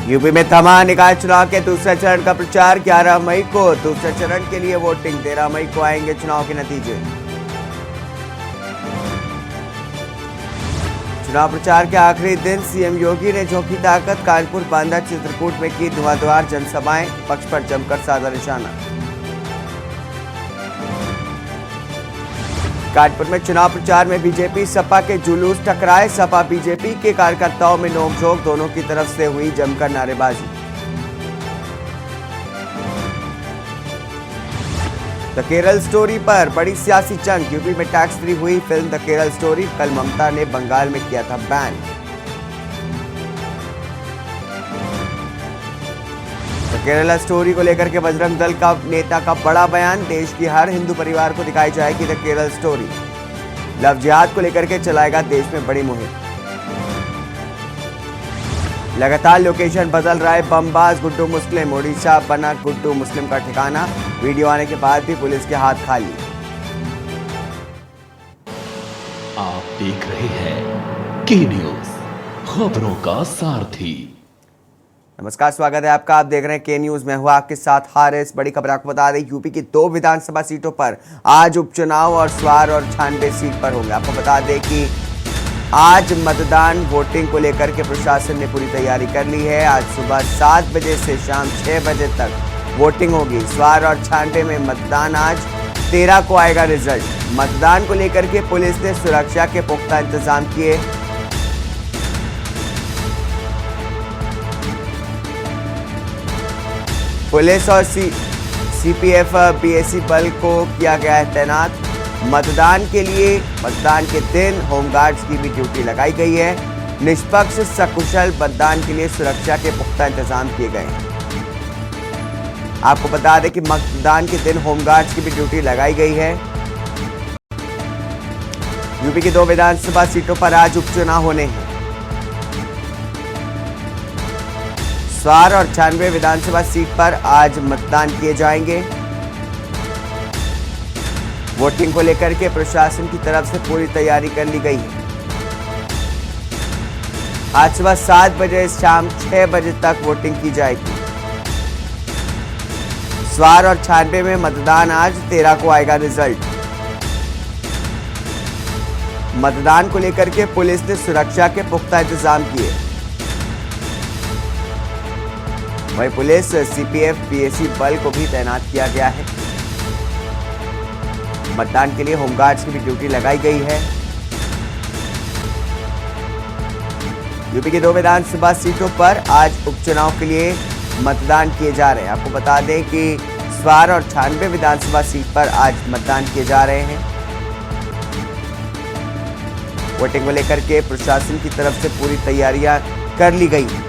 UP में थमा निकाय चुनाव के दूसरे चरण का प्रचार। 11 मई को दूसरे चरण के लिए वोटिंग। 13 मई को आएंगे चुनाव के नतीजे। चुनाव प्रचार के आखिरी दिन सीएम योगी ने झोंकी ताकत। कानपुर, बांदा, चित्रकूट में की धुआंधार जनसभाएं। पक्ष पर जमकर साधा निशाना। कानपुर में चुनाव प्रचार में बीजेपी सपा के जुलूस टकराए। सपा बीजेपी के कार्यकर्ताओं में नोकझोंक। दोनों की तरफ से हुई जमकर नारेबाजी। द केरल स्टोरी पर बड़ी सियासी जंग। यूपी में टैक्स फ्री हुई फिल्म द केरल स्टोरी। कल ममता ने बंगाल में किया था बैन। केरला स्टोरी को लेकर के बजरंग दल का नेता का बड़ा बयान। देश की हर हिंदू परिवार को दिखाई जाएगी द केरल स्टोरी। लव जिहाद को लेकर के चलाएगा देश में बड़ी मुहिम। लगातार लोकेशन बदल रहा है बमबाज गुड्डू मुस्लिम। ओडिशा बना गुड्डू मुस्लिम का ठिकाना। वीडियो आने के बाद भी पुलिस के हाथ खाली। आप देख रहे हैं के न्यूज, खबरों का सारथी। नमस्कार, स्वागत है आपका। आप देख रहे हैं के न्यूज। मैं हूं आपके साथ हारिस। बड़ी खबर आपको बता दें, यूपी की 2 विधानसभा सीटों पर आज उपचुनाव और स्वार और 96 सीट पर होंगे। आपको बता दें कि आज मतदान वोटिंग को लेकर के प्रशासन ने पूरी तैयारी कर ली है। आज सुबह 7 बजे से शाम 6 बजे तक वोटिंग होगी। स्वार और 96 में मतदान। आज 13 को आएगा रिजल्ट। मतदान को लेकर के पुलिस ने सुरक्षा के पुख्ता इंतजाम किए। पुलिस और सीपीएफ पीएसी बल को किया गया है तैनात। मतदान के लिए मतदान के दिन होमगार्ड्स की भी ड्यूटी लगाई गई है। निष्पक्ष सकुशल मतदान के लिए सुरक्षा के पुख्ता इंतजाम किए गए हैं। आपको बता दें कि मतदान के दिन होमगार्ड्स की भी ड्यूटी लगाई गई है। यूपी की 2 विधानसभा सीटों पर आज उपचुनाव होने हैं। स्वार और 96 विधानसभा सीट पर आज मतदान किए जाएंगे। वोटिंग को लेकर के प्रशासन की तरफ से पूरी तैयारी कर ली गई है। आज सुबह 7 बजे से शाम 6 बजे तक वोटिंग की जाएगी। स्वार और 96 में मतदान। आज 13 को आएगा रिजल्ट। मतदान को लेकर के पुलिस ने सुरक्षा के पुख्ता इंतजाम किए। वहीं पुलिस सीपीएफ पीएसी बल को भी तैनात किया गया है। मतदान के लिए होमगार्ड्स की भी ड्यूटी लगाई गई है। यूपी की 2 विधानसभा सीटों पर आज उपचुनाव के लिए मतदान किए जा रहे हैं। आपको बता दें कि स्वार और 96 विधानसभा सीट पर आज मतदान किए जा रहे हैं। वोटिंग को लेकर के प्रशासन की तरफ से पूरी तैयारियां कर ली गई है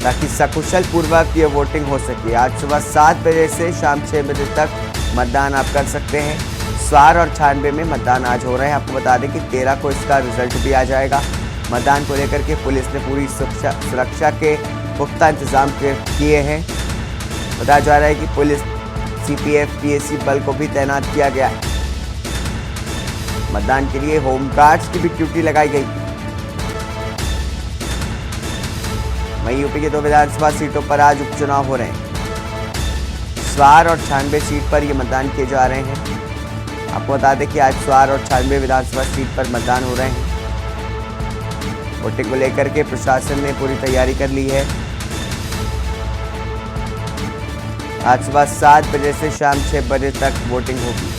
ताकि सकुशल पूर्वक ये वोटिंग हो सके। आज सुबह 7 बजे से शाम 6 बजे तक मतदान आप कर सकते हैं। स्वार और 96 में मतदान आज हो रहे हैं। आपको बता दें कि 13 को इसका रिजल्ट भी आ जाएगा। मतदान को लेकर के पुलिस ने पूरी सुरक्षा के पुख्ता इंतजाम किए हैं। बताया जा रहा है कि पुलिस सीपीएफ पीएसी बल को भी तैनात किया गया है। मतदान के लिए होमगार्ड्स की भी ड्यूटी लगाई गई। वहीं यूपी की 2 विधानसभा सीटों पर आज उपचुनाव हो रहे हैं। स्वार और 96 सीट पर ये मतदान किए जा रहे हैं। आपको बता दें कि आज स्वार और 96 विधानसभा सीट पर मतदान हो रहे हैं। वोटिंग को लेकर के प्रशासन ने पूरी तैयारी कर ली है। आज सुबह 7 बजे से शाम 6 बजे तक वोटिंग होगी।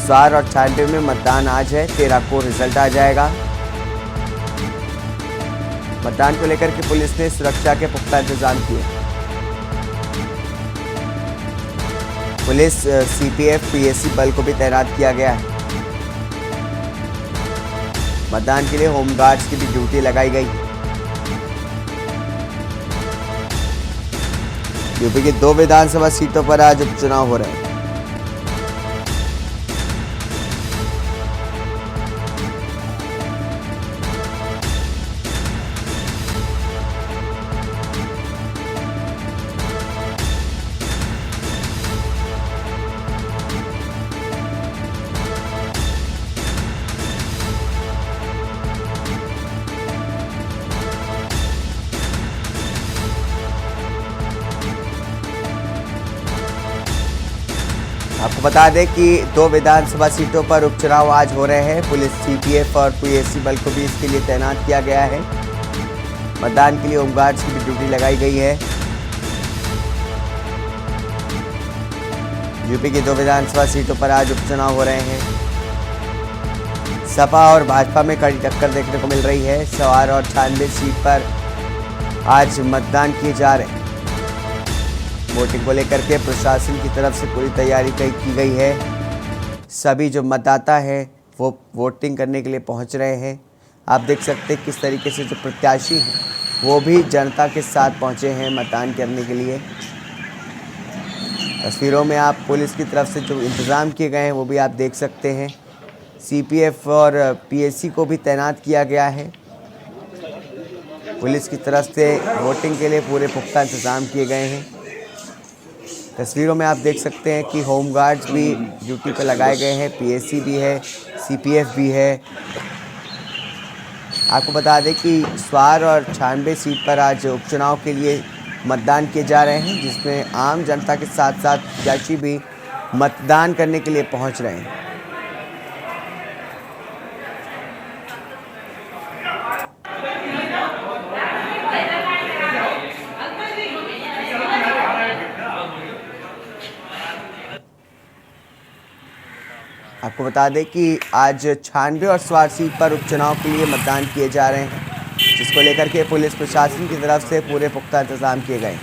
स्वार और 96 में मतदान आज है। 13 को रिजल्ट आ जाएगा। मतदान को लेकर के पुलिस ने सुरक्षा के पुख्ता इंतजाम किए। पुलिस सीपीएफ पीएसी बल को भी तैनात किया गया है। मतदान के लिए होमगार्ड्स की भी ड्यूटी लगाई गई है। यूपी की 2 विधानसभा सीटों पर आज उपचुनाव हो रहे हैं। आपको बता दें कि 2 विधानसभा सीटों पर उपचुनाव आज हो रहे हैं। पुलिस, सीपीएफ और पीएसी बल को भी इसके लिए तैनात किया गया है। मतदान के लिए होमगार्ड्स की भी ड्यूटी लगाई गई है। यूपी की 2 विधानसभा सीटों पर आज उपचुनाव हो रहे हैं। सपा और भाजपा में कड़ी टक्कर देखने को मिल रही है। सवार और 96 सीट पर आज मतदान किए जा रहे हैं। वोटिंग को लेकर के प्रशासन की तरफ से पूरी तैयारी की गई है। सभी जो मतदाता हैं वो वोटिंग करने के लिए पहुंच रहे हैं। आप देख सकते हैं किस तरीके से जो प्रत्याशी हैं वो भी जनता के साथ पहुंचे हैं मतदान करने के लिए। तस्वीरों में आप पुलिस की तरफ से जो इंतज़ाम किए गए हैं वो भी आप देख सकते हैं। सीपीएफ और पीएसी को भी तैनात किया गया है। पुलिस की तरफ से वोटिंग के लिए पूरे पुख्ता इंतज़ाम किए गए हैं। तस्वीरों में आप देख सकते हैं कि होमगार्ड्स भी ड्यूटी पर लगाए गए हैं। पीएसी भी है, सीपीएफ भी है। आपको बता दें कि स्वार और 96 सीट पर आज उपचुनाव के लिए मतदान किए जा रहे हैं, जिसमें आम जनता के साथ साथ प्रत्याशी भी मतदान करने के लिए पहुंच रहे हैं। आपको बता दें कि आज 96 और स्वार सीट पर उपचुनाव के लिए मतदान किए जा रहे हैं, जिसको लेकर के पुलिस प्रशासन की तरफ से पूरे पुख्ता इंतजाम किए गए।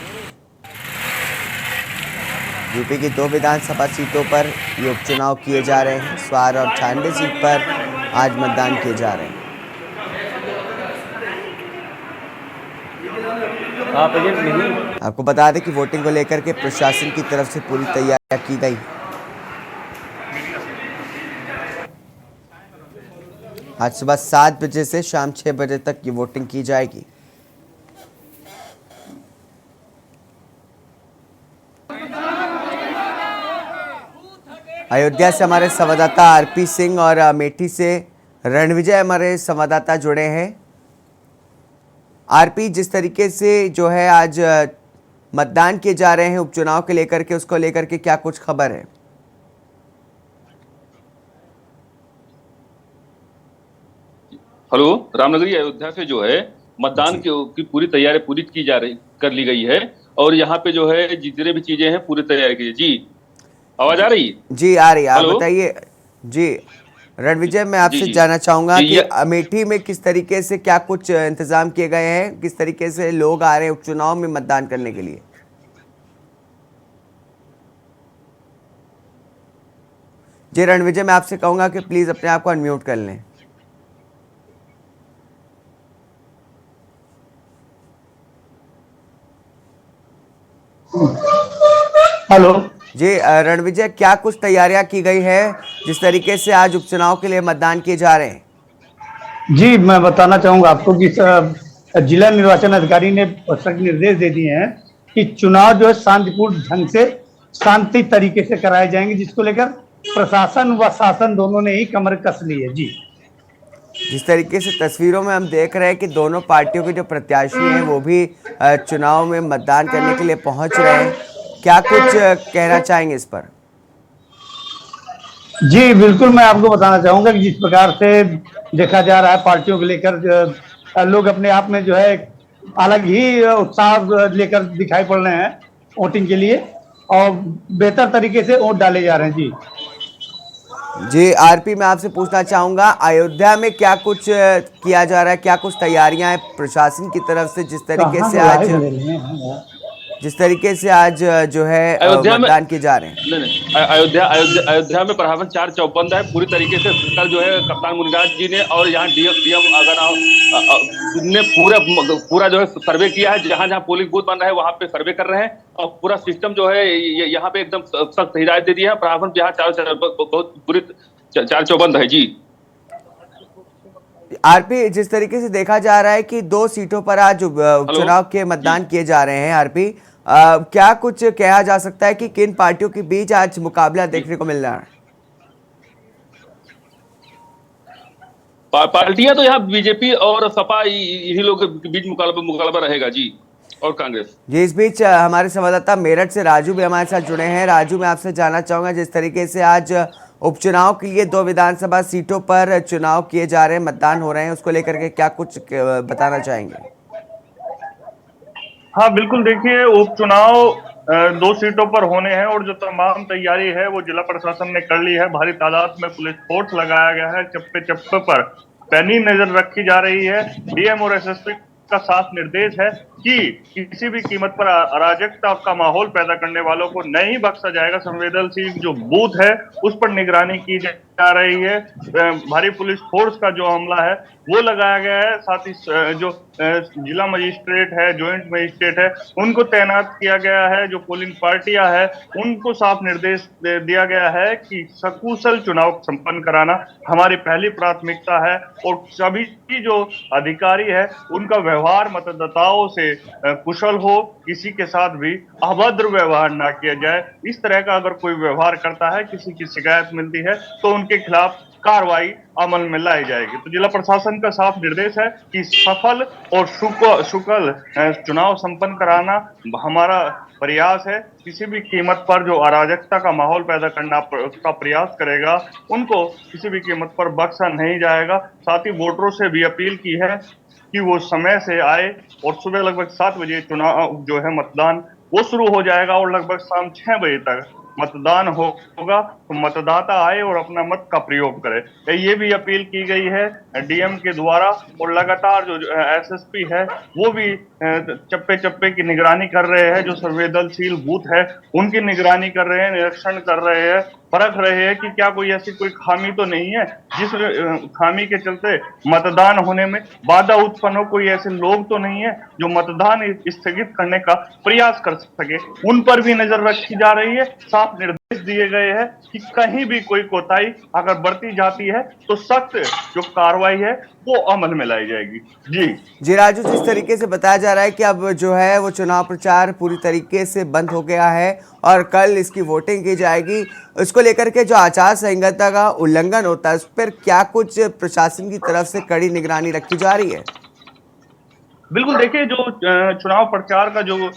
यूपी की 2 विधानसभा सीटों पर ये उपचुनाव किए जा रहे हैं। स्वार और 96 सीट पर आज मतदान किए जा रहे हैं। आपको बता दें कि वोटिंग को लेकर के प्रशासन की तरफ से पूरी तैयारियां की गई। आज सुबह 7 बजे से शाम 6 बजे तक ये वोटिंग की जाएगी। अयोध्या से हमारे संवाददाता आरपी सिंह और अमेठी से रणविजय हमारे संवाददाता जुड़े हैं। आरपी, जिस तरीके से जो है आज मतदान किए जा रहे हैं उपचुनाव के लेकर के, उसको लेकर के क्या कुछ खबर है? हेलो, रामनगरी अयोध्या से जो है मतदान की पूरी तैयारी कर ली गई है और यहाँ पे जो है जितने भी चीजें हैं पूरी तैयारी की जी। आवाज आ रही? जी आ रही है। आप बताइए जी रणविजय, मैं आपसे जानना चाहूंगा कि अमेठी में किस तरीके से क्या कुछ इंतजाम किए गए हैं, किस तरीके से लोग आ रहे हैं उपचुनाव में मतदान करने के लिए? जी रणविजय, मैं आपसे कहूंगा कि प्लीज अपने आप को अनम्यूट कर लें। हेलो जी रणविजय, क्या कुछ तैयारियां की गई है जिस तरीके से आज उपचुनाव के लिए मतदान किए जा रहे हैं? जी, मैं बताना चाहूंगा आपको कि जिला निर्वाचन अधिकारी ने सख्त निर्देश दे दिए हैं कि चुनाव जो है शांतिपूर्ण ढंग से, शांति तरीके से कराए जाएंगे, जिसको लेकर प्रशासन व शासन दोनों ने ही कमर कस ली है। जी, जिस तरीके से तस्वीरों में हम देख रहे हैं कि दोनों पार्टियों के जो प्रत्याशी हैं वो भी चुनाव में मतदान करने के लिए पहुंच रहे हैं, क्या कुछ कहना चाहेंगे इस पर? जी बिल्कुल, मैं आपको बताना चाहूंगा कि जिस प्रकार से देखा जा रहा है पार्टियों को लेकर लोग अपने आप में जो है अलग ही उत्साह लेकर दिखाई पड़ रहे हैं वोटिंग के लिए और बेहतर तरीके से वोट डाले जा रहे हैं। जी जी आरपी, मैं आपसे पूछना चाहूंगा अयोध्या में क्या कुछ किया जा रहा है, क्या कुछ तैयारियां हैं प्रशासन की तरफ से, जिस तरीके से आज जो है मतदान किए जा रहे हैं? नहीं, अयोध्या में प्रशासन 4 चौबंद है पूरी तरीके से। कल जो है कप्तान मुनिराज जी ने और यहाँ डीएम अगर ने पूरा जो है सर्वे किया है। जहां जहां पोलिंग बूथ बन रहा है वहां पे सर्वे कर रहे हैं और पूरा सिस्टम जो है यहाँ पे एकदम सख्त हिदायत दे दी है प्रशासन। यहाँ बहुत पूरी 4 चौबंद है। जी आरपी, जिस तरीके से देखा जा रहा है कि 2 सीटों पर आज उपचुनाव के मतदान किए जा रहे हैं, आरपी क्या कुछ कहा जा सकता है कि किन पार्टियों के बीच आज मुकाबला देखने को मिल रहा है? पार्टियां तो यहाँ बीजेपी और सपा इन्हीं लोगों के बीच मुकाबला रहेगा। जी और कांग्रेस। जी, इस बीच हमारे संवाददाता मेरठ से राजू भी हमारे साथ जुड़े हैं। राजू, मैं आपसे जानना चाहूंगा, जिस तरीके से आज उपचुनाव के लिए 2 विधानसभा सीटों पर चुनाव किए जा रहे हैं, मतदान हो रहे हैं, उसको लेकर के क्या कुछ बताना चाहेंगे? हाँ बिल्कुल, देखिए उपचुनाव 2 सीटों पर होने हैं और जो तमाम तैयारी है वो जिला प्रशासन ने कर ली है। भारी तादाद में पुलिस फोर्स लगाया गया है, चप्पे चप्पे पर पैनी नजर रखी जा रही है। डीएम और एसएसपी का साफ निर्देश है कि किसी भी कीमत पर अराजकता का माहौल पैदा करने वालों को नहीं बख्शा जाएगा। संवेदनशील जो बूथ है उस पर निगरानी की जा रही है। भारी पुलिस फोर्स का जो हमला है वो लगाया गया है। साथ ही जो जिला मजिस्ट्रेट है, ज्वाइंट मजिस्ट्रेट है, उनको तैनात किया गया है। जो पोलिंग पार्टियां है उनको साफ निर्देश दिया गया है कि सकुशल चुनाव संपन्न कराना हमारी पहली प्राथमिकता है और सभी जो अधिकारी है उनका व्यवहार मतदाताओं से कुशल हो, किसी के साथ भी अभद्र व्यवहार ना किया जाए। इस तरह का अगर कोई व्यवहार करता है, किसी की शिकायत मिलती है तो उनके खिलाफ कार्रवाई अमल में लाई जाएगी। तो जिला प्रशासन का साफ निर्देश है कि सफल और सुकल चुनाव संपन्न कराना हमारा प्रयास है। किसी भी कीमत पर जो अराजकता का माहौल पैदा करना का प्रयास करेगा उनको किसी भी कीमत पर बख्शा नहीं जाएगा। साथ ही वोटरों से भी अपील की है कि वो समय से आए और सुबह लगभग 7 बजे चुनाव जो है मतदान वो शुरू हो जाएगा और लगभग शाम 6 बजे तक मतदान होगा। तो मतदाता आए और अपना मत का प्रयोग करे। ये भी अपील की गई है डीएम के द्वारा और लगातार जो एसएसपी है वो भी चप्पे चप्पे की निगरानी कर रहे हैं। जो संवेदनशील बूथ है उनकी निगरानी कर रहे हैं, निरीक्षण कर रहे हैं, परख रहे हैं कि क्या कोई ऐसी कोई खामी तो नहीं है जिस खामी के चलते मतदान होने में बाधा उत्पन्न हो। कोई ऐसे लोग तो नहीं है जो मतदान स्थगित करने का प्रयास कर सके। उन पर भी नजर रखी जा रही है। साफ निर्देश दिए गए हैं कि कहीं भी कोई कोताही अगर बरती जाती है तो सख्त जो कार्रवाई है वो अमल में लाई जाएगी। जी राजू, जिस तरीके से बताया जा रहा है कि अब जो है वो चुनाव प्रचार पूरी तरीके से बंद हो गया है और कल इसकी वोटिंग की जाएगी, उसको लेकर के जो आचार संहिता का उल्लंघन होता है उस पर क्या कुछ प्रशासन की तरफ से कड़ी निगरानी रखी जा रही है? बिल्कुल, देखिए जो चुनाव प्रचार का जो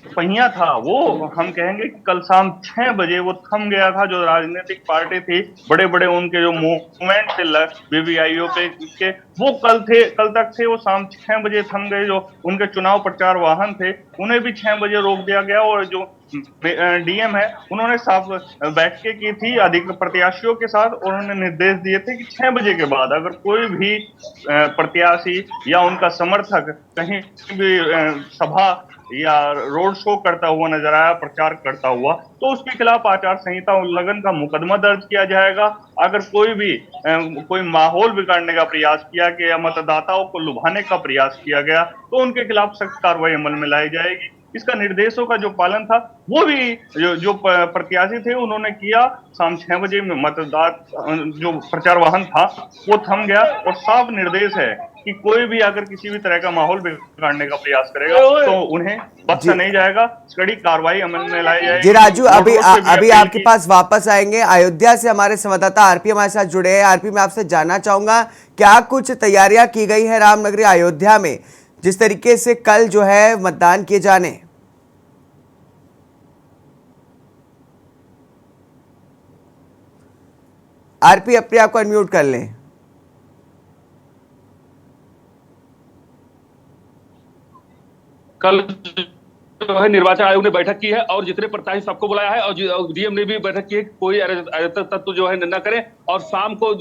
पहिया था वो हम कहेंगे कि कल शाम 6 बजे वो थम गया था। जो राजनीतिक पार्टी थी, बड़े बड़े उनके जो मूवमेंट थे वीवीआईओ के वो कल तक थे, वो शाम 6 बजे थम गए। जो उनके चुनाव प्रचार वाहन थे उन्हें भी 6 बजे रोक दिया गया और जो डीएम है उन्होंने साफ बैठकें की थी अधिक प्रत्याशियों के साथ और उन्होंने निर्देश दिए थे कि 6 बजे के बाद अगर कोई भी प्रत्याशी या उनका समर्थक कहीं भी सभा या रोड शो करता हुआ नजर आया, प्रचार करता हुआ, तो उसके खिलाफ आचार संहिता उल्लंघन का मुकदमा दर्ज किया जाएगा। अगर कोई माहौल बिगाड़ने का प्रयास किया गया या मतदाताओं को लुभाने का प्रयास किया गया तो उनके खिलाफ सख्त कार्रवाई अमल में लाई जाएगी। इसका निर्देशों का जो पालन था वो भी जो प्रत्याशी थे उन्होंने किया। शाम 6 बजे में जो प्रचार वाहन था वो थम गया और साफ निर्देश है कि कोई भी अगर किसी भी तरह का माहौल बिगाड़ने का प्रयास करेगा तो उन्हें बख्शा नहीं जाएगा, कड़ी कार्रवाई अमल में लाई जाएगी। जी राजू, अभी आपके पास वापस आएंगे। अयोध्या से हमारे संवाददाता आरपी हमारे साथ जुड़े हैं। आरपी, मैं आपसे जानना चाहूंगा क्या कुछ तैयारियां की गई है रामनगरी अयोध्या में, जिस तरीके से कल जो है मतदान किए जाने? आरपी, अपने आप को अनम्यूट कर लें। कल जो है निर्वाचन आयोग ने बैठक की है और जितने प्रत्याशी सबको बुलाया है और डीएम ने भी बैठक की है कि कोई अराजक तत्व जो है न करे और शाम को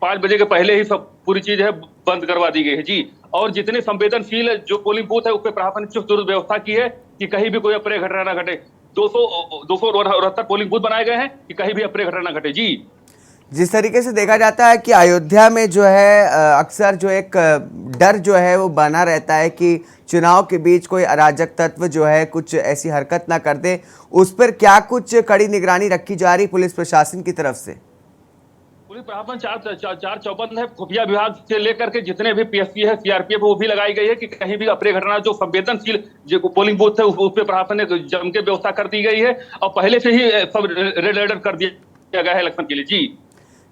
5 बजे के पहले ही सब पूरी चीज है बंद करवा दी गई है। जी, और जितने संवेदनशील जो पोलिंग बूथ है उस पर प्रशासन ने चुस्त व्यवस्था की है कि कहीं भी कोई अप्रिय घटना न घटे। 268 पोलिंग बूथ बनाए गए हैं कि कहीं भी अप्रिय घटना न घटे। जी, जिस तरीके से देखा जाता है कि अयोध्या में जो है अक्सर जो एक डर जो है वो बना रहता है कि चुनाव के बीच कोई अराजक तत्व जो है कुछ ऐसी हरकत ना कर दे, उस पर क्या कुछ कड़ी निगरानी रखी जा रही पुलिस प्रशासन की तरफ से? पुलिस प्रशासन चार चौबंद है। खुफिया विभाग से लेकर के जितने भी पीएसपी है, सीआरपीएफ, वो भी लगाई गई है कि कहीं भी अप्रिय घटना जो संवेदनशील जो पोलिंग बूथ है उस पर प्रशासन ने जम के व्यवस्था कर दी गई है और पहले से ही सब रेड अलर्ट कर दिया गया है इलेक्शन के लिए। जी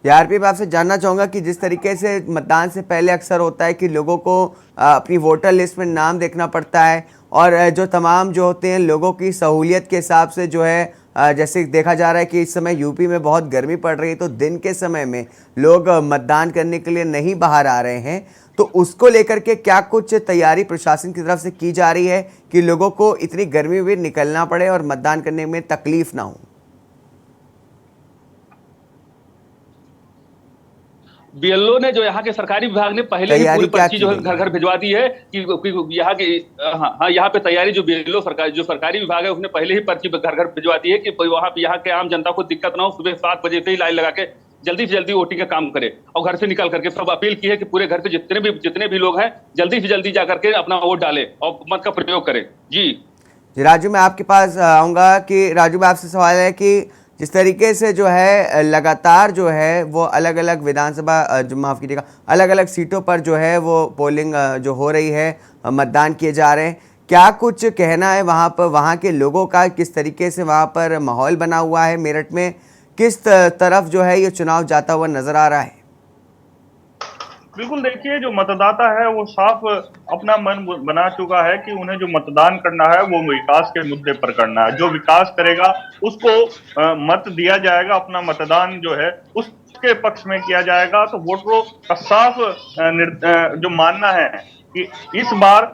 आरपी, मैं आपसे जानना चाहूंगा कि जिस तरीके से मतदान से पहले अक्सर होता है कि लोगों को अपनी वोटर लिस्ट में नाम देखना पड़ता है और जो तमाम जो होते हैं लोगों की सहूलियत के हिसाब से जो है जैसे देखा जा रहा है कि इस समय यूपी में बहुत गर्मी पड़ रही है, तो दिन के समय में लोग मतदान करने के लिए नहीं बाहर आ रहे हैं, तो उसको लेकर के क्या कुछ तैयारी प्रशासन की तरफ से की जा रही है कि लोगों को इतनी गर्मी में निकलना पड़े और मतदान करने में तकलीफ ना हो? बीएलओ ने जो यहाँ के सरकारी विभाग ने पहले ही तैयारी पूरी क्या पर्ची की जो है गई घर घर भिजवा दी है कि यहाँ के हाँ, यहाँ पे तैयारी जो बीएलओ सरकारी विभाग है उसने पहले ही पर्ची घर घर भिजवा दी है कि वहाँ पे यहाँ के आम जनता को दिक्कत ना हो, सुबह 7 बजे से ही लाइन लगा के जल्दी से जल्दी वोटिंग का काम करे और घर से निकल करके सब अपील की है कि पूरे घर पे जितने भी लोग हैं जल्दी से जल्दी जा करके अपना वोट डाले और मत का प्रयोग करें। जी राजू, मैं आपके पास आऊँगा कि राजू मैं आपसे सवाल है कि जिस तरीके से जो है लगातार जो है वो अलग अलग विधानसभा जो माफ़ कीजिएगा अलग अलग सीटों पर जो है वो पोलिंग जो हो रही है, मतदान किए जा रहे हैं, क्या कुछ कहना है वहाँ पर, वहाँ के लोगों का किस तरीके से वहाँ पर माहौल बना हुआ है? मेरठ में किस तरफ जो है ये चुनाव जाता हुआ नजर आ रहा है? बिल्कुल, देखिए जो मतदाता है वो साफ अपना मन बना चुका है कि उन्हें जो मतदान करना है वो विकास के मुद्दे पर करना है। जो विकास करेगा उसको मत दिया जाएगा, अपना मतदान जो है उसके पक्ष में किया जाएगा। तो वोटरों का साफ जो मानना है कि इस बार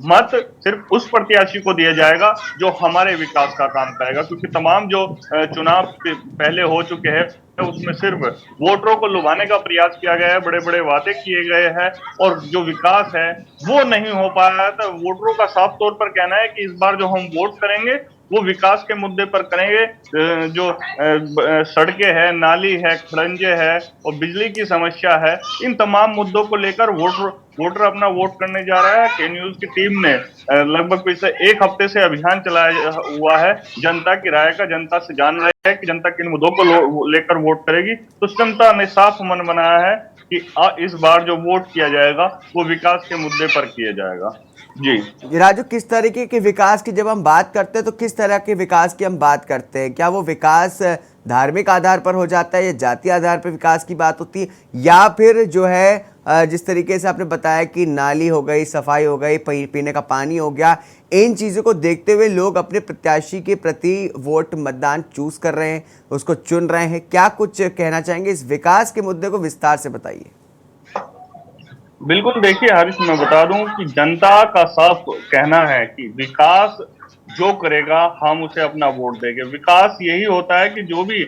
मत सिर्फ उस प्रत्याशी को दिया जाएगा जो हमारे विकास का काम करेगा, क्योंकि तमाम जो चुनाव पहले हो चुके हैं उसमें सिर्फ वोटरों को लुभाने का प्रयास किया गया है, बड़े बड़े वादे किए गए हैं और जो विकास है वो नहीं हो पाया है। तो वोटरों का साफ तौर पर कहना है कि इस बार जो हम वोट करेंगे वो विकास के मुद्दे पर करेंगे। जो सड़कें हैं, नाली है, खड़ंजे है और बिजली की समस्या है, इन तमाम मुद्दों को लेकर वोटर अपना वोट करने जा रहा है। के न्यूज की टीम ने लगभग पिछले 1 हफ्ते से अभियान चलाया हुआ है जनता की राय का, जनता से जान रहे हैं कि जनता किन मुद्दों को लेकर वोट करेगी। तो जनता ने साफ मन बनाया है कि इस बार जो वोट किया जाएगा वो विकास के मुद्दे पर किया जाएगा। जी राजू, किस तरीके के विकास की जब हम बात करते हैं तो किस तरह के विकास की हम बात करते हैं? क्या वो विकास धार्मिक आधार पर हो जाता है या जातीय आधार पर विकास की बात होती है, या फिर जो है जिस तरीके से आपने बताया कि नाली हो गई, सफाई हो गई, पीने का पानी हो गया, इन चीज़ों को देखते हुए लोग अपने प्रत्याशी के प्रति वोट मतदान चूज कर रहे हैं, उसको चुन रहे हैं? क्या कुछ कहना चाहेंगे इस विकास के मुद्दे को विस्तार से बताइए। बिल्कुल, देखिए हरीश, मैं बता दूं कि जनता का साफ कहना है कि विकास जो करेगा हम उसे अपना वोट देंगे। विकास यही होता है कि जो भी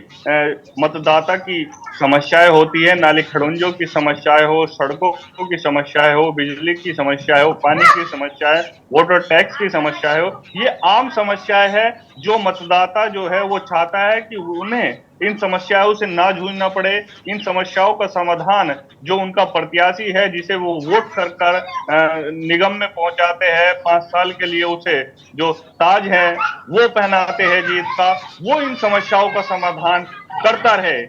मतदाता की समस्याएं होती है, नाली खड़ंजों की समस्याएं हो, सड़कों की समस्याएं हो, बिजली की समस्याएं हो, पानी की समस्याएं, वोटर टैक्स की समस्याएं हो, ये आम समस्याएं हैं जो मतदाता जो है वो चाहता है कि उन्हें इन समस्याओं से ना जूझना पड़े। इन समस्याओं का समाधान जो उनका प्रत्याशी है जिसे वो वोट कर निगम में पहुंचाते हैं, 5 साल के लिए उसे जो ताज है वो पहनाते हैं जीत का, वो इन समस्याओं का समाधान करता रहे,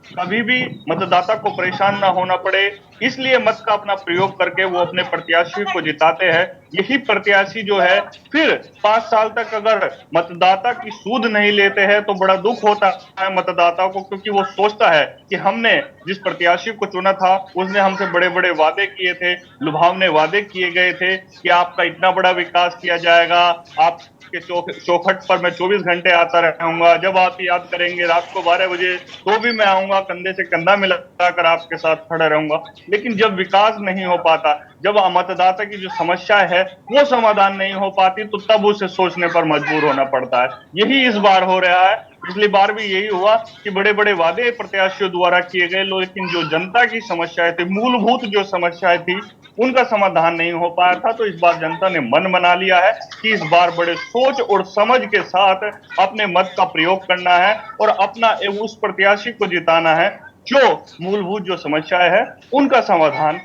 कभी भी मतदाता को परेशान ना होना पड़े, इसलिए मत का अपना प्रयोग करके वो अपने प्रत्याशी को जिताते हैं। यही प्रत्याशी जो है फिर 5 साल तक अगर मतदाता की सूद नहीं लेते हैं तो बड़ा दुख होता है मतदाता को, क्योंकि वो सोचता है कि हमने जिस प्रत्याशी को चुना था उसने हमसे बड़े बड़े वादे किए थे, लुभावने वादे किए गए थे कि आपका इतना बड़ा विकास किया जाएगा, आप के चौखट पर मैं 24 घंटे आता रहूंगा, जब आप याद करेंगे रात को 12 बजे तो भी मैं आऊंगा, कंधे से कंधा मिलाकर आपके साथ खड़ा रहूंगा। लेकिन जब विकास नहीं हो पाता, जब मतदाता की जो समस्या है वो समाधान नहीं हो पाती, तो तब उसे सोचने पर मजबूर होना पड़ता है। यही इस बार हो रहा है। पिछली बार भी यही हुआ कि बड़े बड़े वादे प्रत्याशियों द्वारा किए गए, लेकिन जो जनता की समस्याएं थी, मूलभूत जो समस्याएं थी, उनका समाधान नहीं हो पाया था। तो इस बार जनता ने मन बना लिया है कि इस बार बड़े सोच और समझ के साथ अपने मत का प्रयोग करना है और अपना उस प्रत्याशी को जिताना है जो मूलभूत जो समस्याएं है उनका समाधान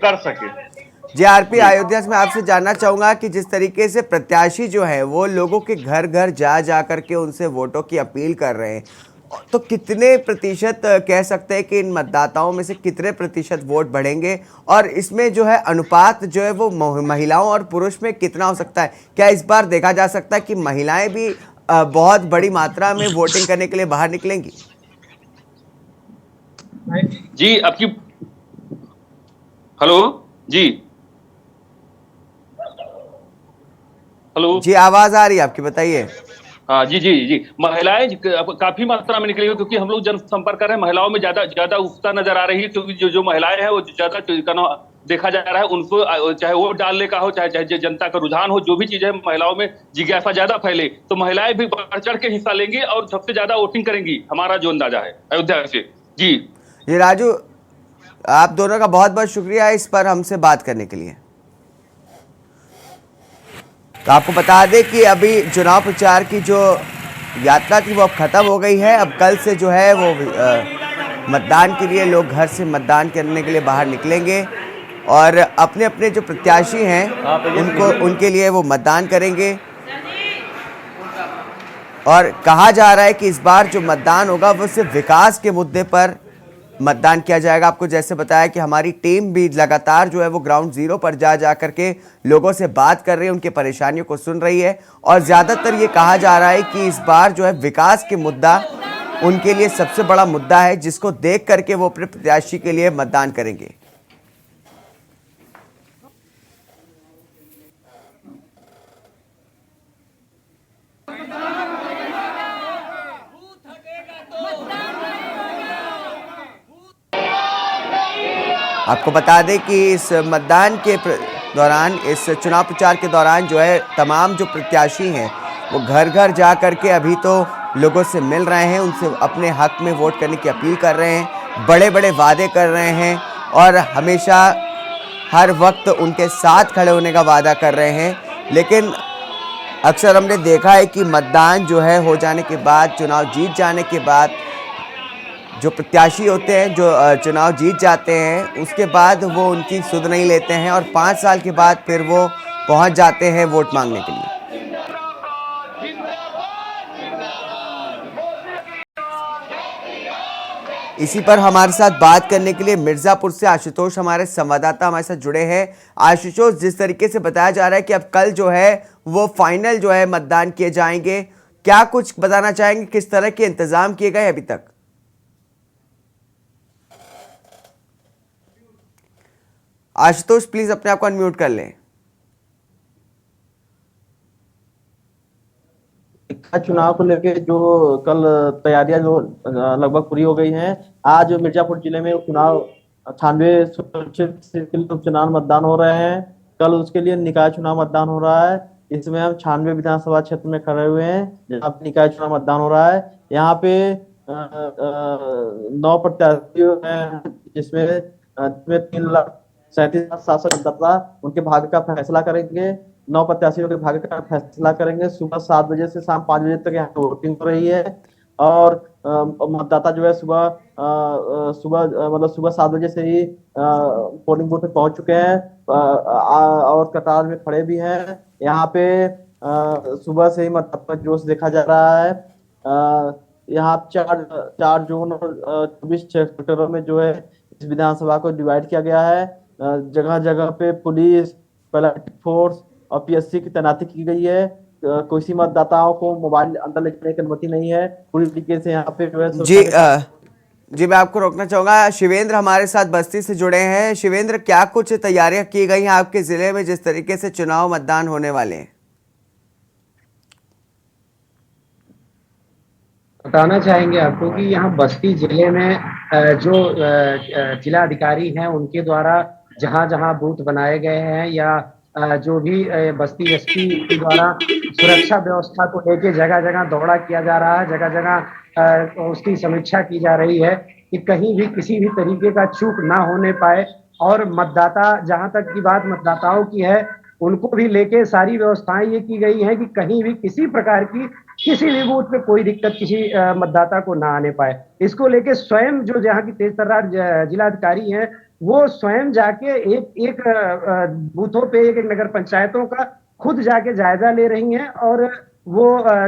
कर सके। जेआरपी अयोध्या से मैं आपसे जानना चाहूंगा कि जिस तरीके से प्रत्याशी जो है वो लोगों के घर घर जा करके उनसे वोटों की अपील कर रहे हैं, तो कितने प्रतिशत कह सकते हैं कि इन मतदाताओं में से कितने प्रतिशत वोट बढ़ेंगे, और इसमें जो है अनुपात जो है वो महिलाओं और पुरुष में कितना हो सकता है? क्या इस बार देखा जा सकता है कि महिलाएं भी बहुत बड़ी मात्रा में वोटिंग करने के लिए बाहर निकलेंगी? जी आपकी हेलो जी हेलो। जी आवाज आ रही है आपकी, बताइए। हाँ जी जी जी, महिलाएं काफी मात्रा में निकली हुई, क्योंकि हम लोग जनसंपर्क कर रहे हैं, महिलाओं में ज्यादा ज्यादा उत्साह नजर आ रही है, क्योंकि जो महिलाएं हैं वो ज्यादा देखा जा रहा है उनको, चाहे वोट डालने का हो, चाहे चाहे जनता का रुझान हो, जो भी चीज है महिलाओं में जिज्ञासा ज्यादा फैले, तो महिलाएं भी बढ़ चढ़ के हिस्सा लेंगी और सबसे ज्यादा वोटिंग करेंगी, हमारा जो अंदाजा है अयोध्या से। जी ये राजू, आप दोनों का बहुत बहुत शुक्रिया इस पर हमसे बात करने के लिए। तो आपको बता दें कि अभी चुनाव प्रचार की जो यात्रा थी वो अब खत्म हो गई है। अब कल से जो है वो मतदान के लिए लोग घर से मतदान करने के लिए बाहर निकलेंगे और अपने अपने जो प्रत्याशी हैं उनके लिए वो मतदान करेंगे। और कहा जा रहा है कि इस बार जो मतदान होगा वो सिर्फ विकास के मुद्दे पर मतदान किया जाएगा। आपको जैसे बताया कि हमारी टीम भी लगातार जो है वो ग्राउंड जीरो पर जा करके लोगों से बात कर रही है, उनकी परेशानियों को सुन रही है और ज़्यादातर ये कहा जा रहा है कि इस बार जो है विकास के मुद्दा उनके लिए सबसे बड़ा मुद्दा है, जिसको देख करके वो अपने प्रत्याशी के लिए मतदान करेंगे। आपको बता दें कि इस मतदान के दौरान, इस चुनाव प्रचार के दौरान जो है तमाम जो प्रत्याशी हैं वो घर घर जा करके अभी तो लोगों से मिल रहे हैं, उनसे अपने हक में वोट करने की अपील कर रहे हैं, बड़े बड़े वादे कर रहे हैं और हमेशा हर वक्त उनके साथ खड़े होने का वादा कर रहे हैं। लेकिन अक्सर हमने देखा है कि मतदान जो है हो जाने के बाद, चुनाव जीत जाने के बाद जो प्रत्याशी होते हैं, जो चुनाव जीत जाते हैं, उसके बाद वो उनकी सुध नहीं लेते हैं और 5 साल के बाद फिर वो पहुंच जाते हैं वोट मांगने के लिए। इसी पर हमारे साथ बात करने के लिए मिर्जापुर से आशुतोष हमारे संवाददाता हमारे साथ जुड़े हैं। आशुतोष, जिस तरीके से बताया जा रहा है कि अब कल जो है वो फाइनल जो है मतदान किए जाएंगे, क्या कुछ बताना चाहेंगे, किस तरह के इंतजाम किए गए अभी तक? आशुतोष प्लीज अपने आप को अनम्यूट कर लें। चुनाव को लेकर जो कल तैयारियां जो लगभग पूरी हो गई हैं, आज मिर्जापुर जिले में चुनाव 98 सुरक्षित उपचुनाव मतदान हो रहे हैं। कल उसके लिए निकाय चुनाव मतदान हो रहा है। इसमें हम 96 विधानसभा क्षेत्र में खड़े हुए हैं जहाँ पे निकाय चुनाव मतदान हो रहा है। यहाँ पे 9 प्रत्याशी हैं, जिसमें 3,37,717 उनके भाग्य का फैसला करेंगे। 9 प्रत्याशियों के भाग्य का फैसला करेंगे। सुबह 7 बजे से शाम 5 बजे तक यहाँ पे वोटिंग हो रही है और मतदाता जो है सुबह 7 बजे से ही पोलिंग बूथ पे पहुंच चुके हैं और कतार में खड़े भी हैं। यहाँ पे सुबह से ही मतदाता जोश देखा जा रहा है। यहाँ 4 जोन और 24 सेक्टरों में जो है इस विधानसभा को डिवाइड किया गया है। जगह जगह पे पुलिस, पैरामिलिट्री फोर्स और पीएससी की तैनाती की गई है। किसी मतदाताओं को मोबाइल अंदर ले जाने की अनुमति नहीं है। पूरी तरीके से यहाँ पे जो है जी मैं आपको रोकना चाहूंगा। शिवेंद्र हमारे साथ बस्ती से जुड़े हैं। शिवेंद्र, क्या कुछ तैयारियां की गई हैं आपके जिले में जिस तरीके से चुनाव मतदान होने वाले हैं? बताना चाहेंगे आपको कि यहाँ बस्ती जिले में जो जिला अधिकारी हैं उनके द्वारा जहाँ जहाँ बूथ बनाए गए हैं या जो भी बस्ती एसपी के द्वारा सुरक्षा व्यवस्था को लेके जगह जगह दौरा किया जा रहा है, जगह जगह उसकी समीक्षा की जा रही है कि कहीं भी किसी भी तरीके का चूक ना होने पाए और मतदाता, जहां तक की बात मतदाताओं की है, उनको भी लेके सारी व्यवस्थाएं ये की गई हैं कि कहीं भी किसी प्रकार की किसी भी बूथ पे कोई दिक्कत किसी मतदाता को ना आने पाए। इसको लेके स्वयं जो जहाँ की तेज तर्रार जिला अधिकारी हैं वो स्वयं जाके एक बूथों पे एक नगर पंचायतों का खुद जाके जायजा ले रही हैं और वो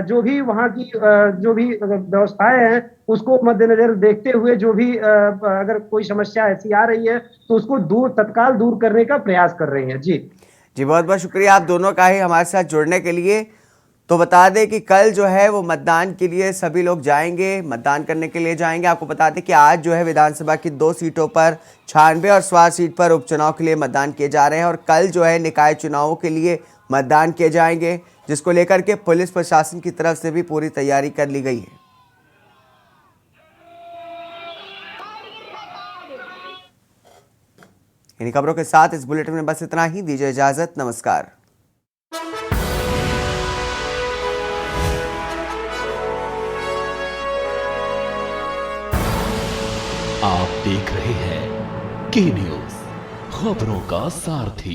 जो भी वहाँ की जो भी व्यवस्थाएं हैं उसको मद्देनजर देखते हुए जो भी अगर कोई समस्या ऐसी आ रही है तो उसको तत्काल दूर करने का प्रयास कर रही हैं। जी बहुत बहुत शुक्रिया आप दोनों का ही हमारे साथ जुड़ने के लिए। तो बता दें कि कल जो है वो मतदान के लिए सभी लोग जाएंगे, मतदान करने के लिए जाएंगे। आपको बता दें कि आज जो है विधानसभा की 2 सीटों पर 96 और स्वार सीट पर उपचुनाव के लिए मतदान किए जा रहे हैं और कल जो है निकाय चुनावों के लिए मतदान किए जाएंगे। जिसको लेकर के पुलिस प्रशासन की तरफ से भी पूरी तैयारी कर ली गई है। इन्हीं खबरों के साथ इस बुलेटिन में बस इतना ही। दीजिए इजाजत, नमस्कार। आप देख रहे हैं के न्यूज, खबरों का सारथी।